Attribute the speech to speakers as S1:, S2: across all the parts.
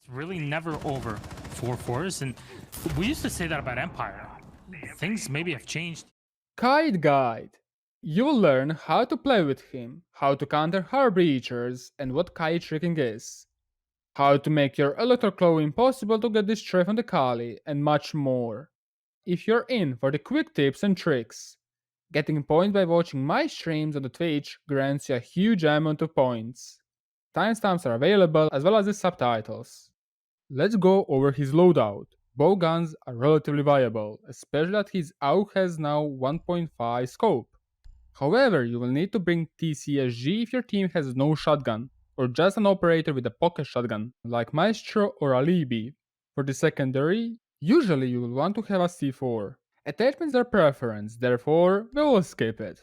S1: It's really never over 4-4s, and we used to say that about Empire. Things maybe have changed.
S2: Kite Guide. You will learn how to play with him, how to counter hard breachers, and what kite tricking is. How to make your Electroclaw impossible to get destroyed from the Kali, and much more. If you're in for the quick tips and tricks, getting points by watching my streams on the Twitch grants you a huge amount of points. Timestamps are available as well as the subtitles. Let's go over his loadout. Bow guns are relatively viable, especially that his AUG has now 1.5 scope. However, you will need to bring TCSG if your team has no shotgun, or just an operator with a pocket shotgun, like Maestro or Alibi. For the secondary, usually you will want to have a C4. Attachments are preference, therefore we will skip it.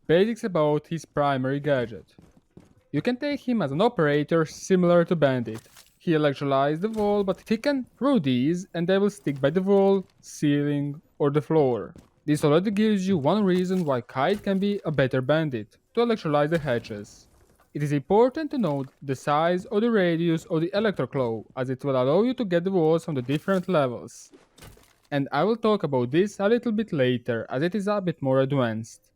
S2: Basics about his primary gadget. You can take him as an operator similar to Bandit. He electrolyzes the wall, but he can throw these and they will stick by the wall, ceiling, or the floor. This already gives you one reason why Kite can be a better bandit, to electrolyze the hatches. It is important to note the size or the radius of the Electroclaw, as it will allow you to get the walls from the different levels. And I will talk about this a little bit later, as it is a bit more advanced.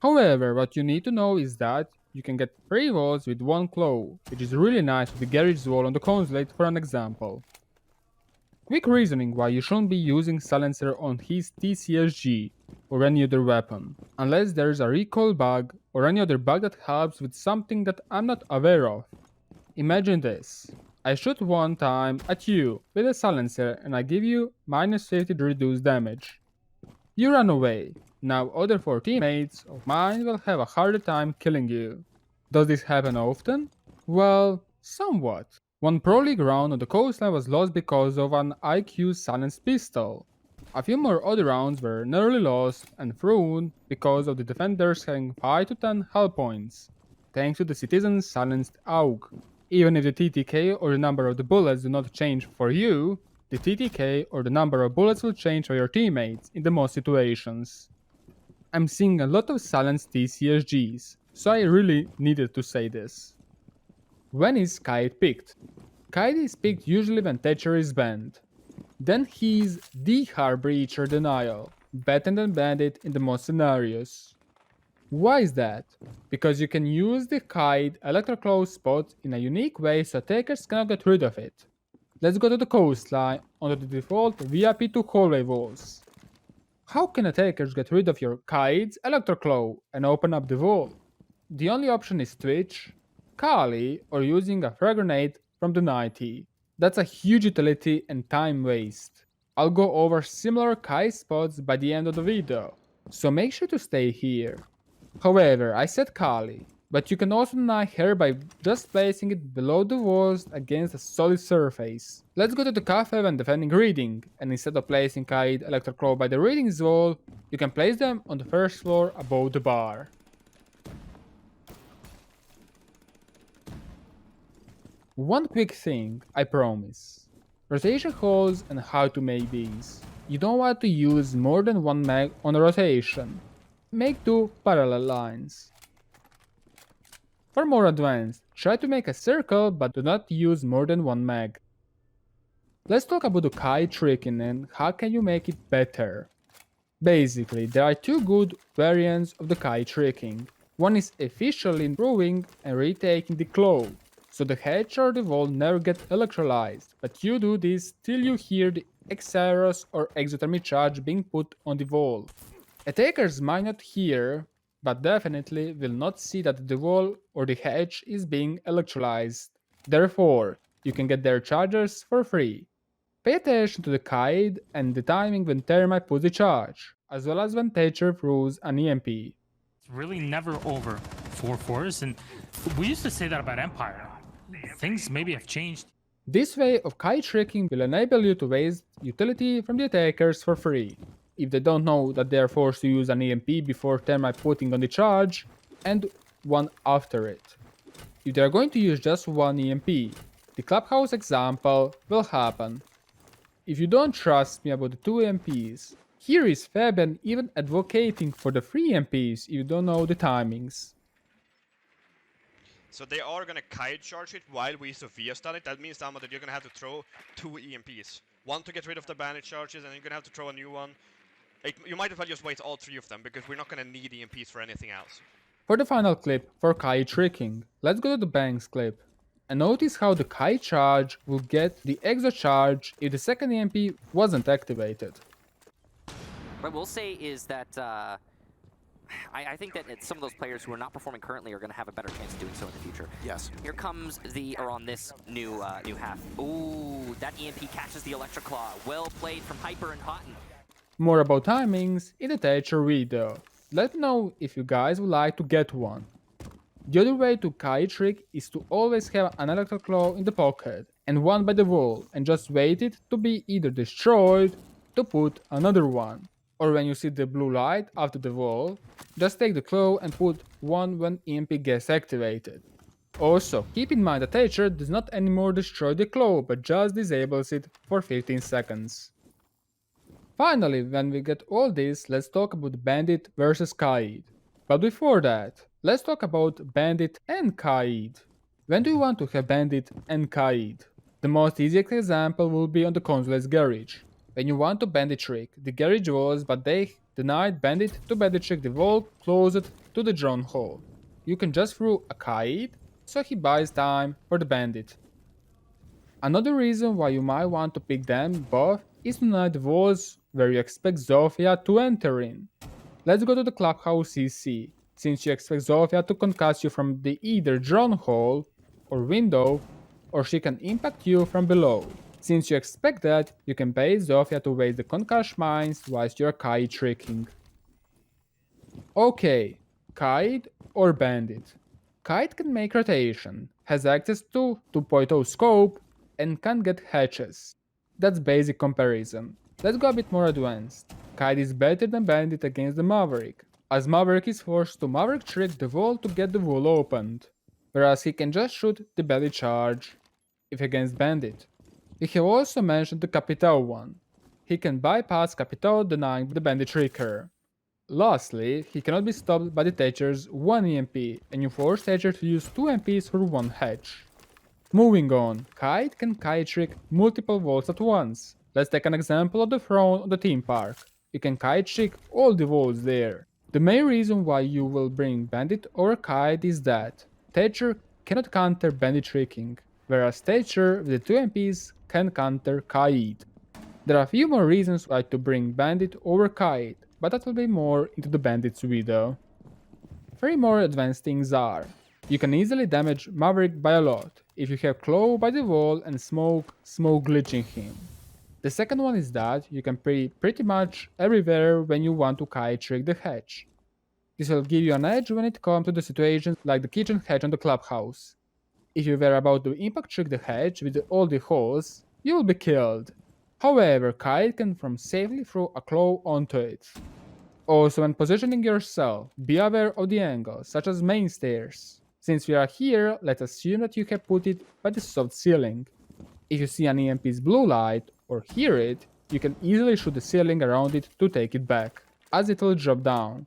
S2: However, what you need to know is that you can get 3 walls with 1 claw, which is really nice with the garage wall on the consulate for an example. Quick reasoning why you shouldn't be using silencer on his TCSG or any other weapon, unless there is a recoil bug or any other bug that helps with something that I'm not aware of. Imagine this. I shoot one time at you with a silencer and I give you minus 50 reduced damage. You run away. Now other 4 teammates of mine will have a harder time killing you. Does this happen often? Well, somewhat. One Pro League round on the coastline was lost because of an IQ silenced pistol. A few more other rounds were nearly lost and thrown because of the defenders having 5 to 10 hull points, thanks to the citizens' silenced AUG. Even if the TTK or the number of the bullets do not change for you, the TTK or the number of bullets will change for your teammates in the most situations. I'm seeing a lot of silenced TCSGs, so I really needed to say this. When is Kite picked? Kite is picked usually when Thatcher is banned. Then he's the hard breacher denial, better than Bandit in the most scenarios. Why is that? Because you can use the Kite Electroclaw spot in a unique way so attackers cannot get rid of it. Let's go to the coastline onto the default VIP2 hallway walls. How can attackers get rid of your Kite's Electroclaw and open up the wall? The only option is Twitch, Kali, or using a frag grenade from the 90. That's a huge utility and time waste. I'll go over similar Kite spots by the end of the video, so make sure to stay here. However, I said Kali, but you can also deny her by just placing it below the walls against a solid surface. Let's go to the cafe when defending reading, and instead of placing Kite Electroclaw by the reading's wall, you can place them on the first floor above the bar. One quick thing, I promise. Rotation holes and how to make these. You don't want to use more than 1 mag on a rotation. Make 2 parallel lines. For more advanced, try to make a circle but do not use more than 1 mag. Let's talk about the kite tricking and how can you make it better. Basically, there are 2 good variants of the kite tricking. One is efficiently throwing and retaking the claw, so the hatch or the wall never get electrolyzed, but you do this till you hear the Xeros or exothermic charge being put on the wall. Attackers might not hear, but definitely will not see that the wall or the hatch is being electrolyzed. Therefore, you can get their charges for free. Pay attention to the kite and the timing when Thermite puts the charge, as well as when Thatcher throws an EMP.
S1: It's really never over 4-4s, and we used to say that about Empire. Things maybe have changed.
S2: This way of kite tricking will enable you to waste utility from the attackers for free, if they don't know that they are forced to use an EMP before Thermite putting on the charge, and one after it. If they are going to use just one EMP, the clubhouse example will happen. If you don't trust me about the 2 EMPs, here is Fabian even advocating for the 3 EMPs if you don't know the timings.
S3: So they are gonna kite charge it while we Sophia stun it. That means, Amata, that you're gonna have to throw 2 EMPs. One to get rid of the Bandit charges, and you're gonna have to throw a new one. You might as well just waste all 3 of them, because we're not gonna need EMPs for anything else.
S2: For the final clip for Kai tricking, let's go to the Banks clip. And notice how the Kai charge will get the extra charge if the second EMP wasn't activated.
S4: What we'll say is that I think that some of those players who are not performing currently are going to have a better chance of doing so in the future.
S5: Yes.
S4: Here comes on this new half. Ooh, that EMP catches the Electric Claw. Well played from Hyper and Houghton.
S2: More about timings in the Thatcher video. Let me know if you guys would like to get one. The other way to Kai trick is to always have an Electric Claw in the pocket and one by the wall and just wait it to be either destroyed to put another one. Or when you see the blue light after the wall, just take the claw and put one when EMP gets activated. Also, keep in mind that Thatcher does not anymore destroy the claw but just disables it for 15 seconds. Finally, when we get all this, let's talk about Bandit versus Kaid. But before that, let's talk about Bandit and Kaid. When do you want to have Bandit and Kaid? The most easiest example will be on the console's garage. When you want to Bandit trick the garage walls, but they denied Bandit to Bandit trick the wall closest to the drone hole. You can just throw a Kaid, so he buys time for the Bandit. Another reason why you might want to pick them both is to deny the walls where you expect Zofia to enter in. Let's go to the Clubhouse CC, since you expect Zofia to concuss you from the either drone hole or window, or she can impact you from below. Since you expect that, you can pay Zofia to waste the concuss mines whilst you're Kaid tricking. Okay, Kaid or Bandit? Kaid can make rotation, has access to 2.0 scope, and can get hatches. That's basic comparison. Let's go a bit more advanced. Kaid is better than Bandit against the Maverick, as Maverick is forced to Maverick trick the wall to get the wall opened, whereas he can just shoot the belly charge if against Bandit. We have also mentioned the Capital one. He can bypass Capital denying the Bandit tricker. Lastly, he cannot be stopped by the Thatcher's 1 EMP, and you force Thatcher to use 2 EMPs for 1 hatch. Moving on, Kaid can Kaid trick multiple walls at once. Let's take an example of the throne on the theme park. You can Kaid trick all the walls there. The main reason why you will bring Bandit over Kaid is that Thatcher cannot counter Bandit tricking, whereas Thatcher with the 2 MPs can counter Kaid. There are a few more reasons why to bring Bandit over Kaid, but that will be more into the Bandit's video. 3 more advanced things are: you can easily damage Maverick by a lot if you have Claw by the wall and smoke glitching him. The second one is that you can be pretty much everywhere when you want to Kaid trick the hatch. This will give you an edge when it comes to the situations like the kitchen hatch on the clubhouse. If you were about to impact trick the hatch with all the holes, you will be killed. However, Kaid can from safely throw a claw onto it. Also, when positioning yourself, be aware of the angles, such as main stairs. Since we are here, let's assume that you have put it by the soft ceiling. If you see an EMP's blue light, or hear it, you can easily shoot the ceiling around it to take it back, as it will drop down.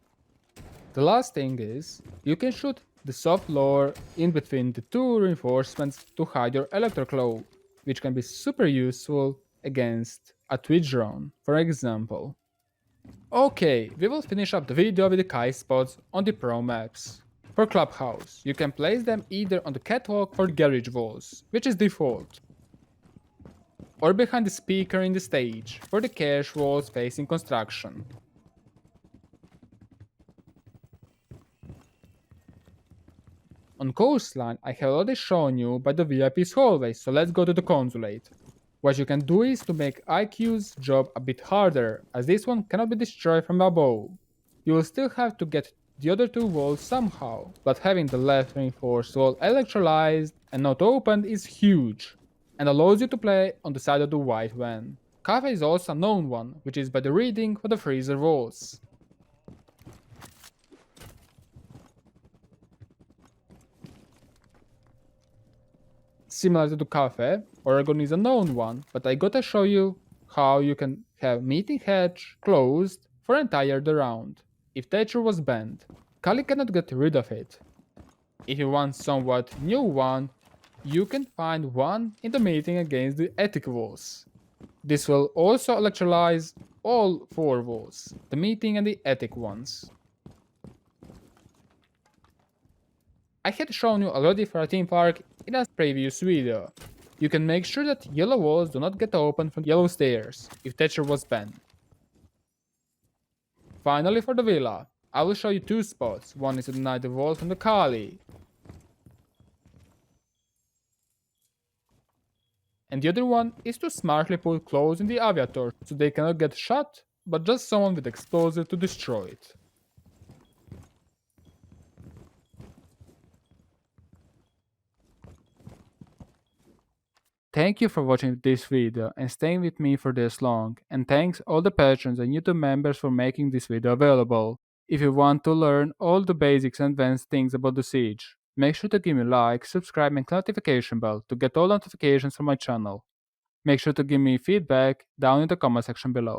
S2: The last thing is, you can shoot the soft lore in between the 2 reinforcements to hide your Electroclaw, which can be super useful against a Twitch drone, for example. Okay, we will finish up the video with the Kai spots on the pro maps. For Clubhouse, you can place them either on the catwalk or garage walls, which is default, or behind the speaker in the stage, for the cache walls facing construction. On Coastline, I have already shown you by the VIP's hallway, so let's go to the consulate. What you can do is to make IQ's job a bit harder, as this one cannot be destroyed from above. You will still have to get the other 2 walls somehow, but having the left reinforced wall electrolyzed and not opened is huge, and allows you to play on the side of the white van. Cafe is also a known one, which is by the reading of the freezer walls. Similar to the Cafe, Oregon is a known one, but I gotta show you how you can have meeting hatch closed for entire the round, if Thatcher was banned. Kali cannot get rid of it. If you want somewhat new one, you can find one in the meeting against the Ethic Walls. This will also electrolyze all 4 walls, the meeting and the Ethic ones. I had shown you already for a team park in a previous video. You can make sure that yellow walls do not get open from yellow stairs if Thatcher was banned. Finally for the villa, I will show you 2 spots. One is to deny the wall from the Kali, and the other one is to smartly put clothes in the aviator so they cannot get shot, but just someone with explosive to destroy it. Thank you for watching this video and staying with me for this long, and thanks all the patrons and YouTube members for making this video available. If you want to learn all the basics and advanced things about the siege, make sure to give me a like, subscribe and click the notification bell to get all notifications from my channel. Make sure to give me feedback down in the comment section below.